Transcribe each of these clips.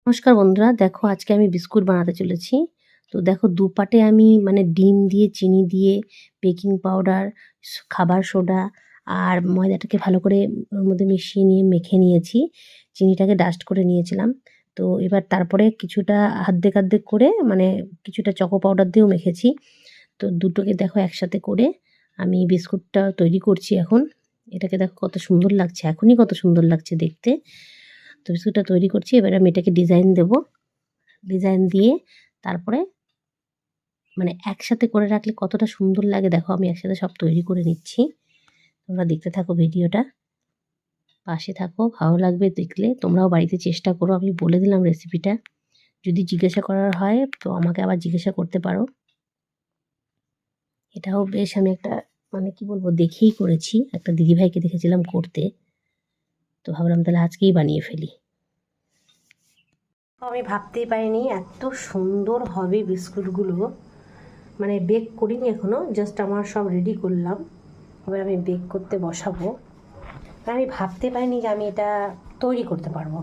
নমস্কার বন্ধুরা, দেখো আজকে আমি বিস্কুট বানাতে চলেছি। তো দেখো ২ পাটে আমি মানে ডিম দিয়ে, চিনি দিয়ে, বেকিং পাউডার, খাবার সোডা আর ময়দাটাকে ভালো করে ওর মধ্যে মিশিয়ে নিয়ে মেখে নিয়েছি। চিনিটাকে ডাস্ট করে নিয়েছিলাম। তো এবার তারপরে কিছুটা আর্ধেক করে মানে কিছুটা চকো পাউডার দিয়েও মেখেছি। তো দুটোকে দেখো একসাথে করে আমি বিস্কুটটা তৈরি করছি এখন। এটাকে দেখো কত সুন্দর লাগছে, এখনই কত সুন্দর লাগছে দেখতে। তো বিস্কুটটা তৈরি করছি। এবার আমি এটাকে ডিজাইন দেব। ডিজাইন দিয়ে তারপরে মানে একসাথে করে রাখলে কতটা সুন্দর লাগে দেখো, আমি একসাথে সব তৈরি করে নিচ্ছি। তোমরা দেখতে থাকো ভিডিওটা, পাশে থাকো, ভালো লাগবে দেখলে। তোমরাও বাড়িতে চেষ্টা করো, আমি বলে দিলাম রেসিপিটা। যদি জিজ্ঞাসা করার হয় তো আমাকে আবার জিজ্ঞাসা করতে পারো। এটাও বেশ আমি একটা মানে কি বলবো দেখেই করেছি, একটা দিদিভাইকে দেখেছিলাম করতে। তো ভাবলাম তাহলে আজকেই বানিয়ে ফেলি। আমি ভাবতেই পারিনি এত সুন্দর হবে বিস্কুটগুলো। মানে বেক করিনি এখনও, জাস্ট আমার সব রেডি করলাম। এবার আমি বেক করতে বসাবো। আমি ভাবতে পারিনি যে আমি এটা তৈরি করতে পারবো।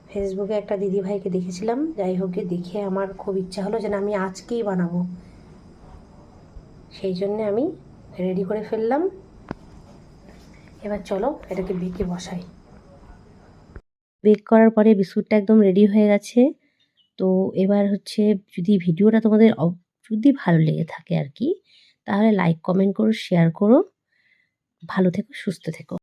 ফেসবুকে একটা দিদিভাইকে দেখেছিলাম, যাই হোক দেখে আমার খুব ইচ্ছা হলো যে না আমি আজকেই বানাবো। সেই জন্যে আমি রেডি করে ফেললাম। এবার চলো এটাকে বেকে বসাই। বেক করার পরে বিস্কুটটা একদম রেডি হয়ে গেছে। তো এবার হচ্ছে যদি ভিডিওটা তোমাদের যদি ভালো লেগে থাকে আর কি, তাহলে লাইক কমেন্ট করো, শেয়ার করো। ভালো থেকো, সুস্থ থেকো।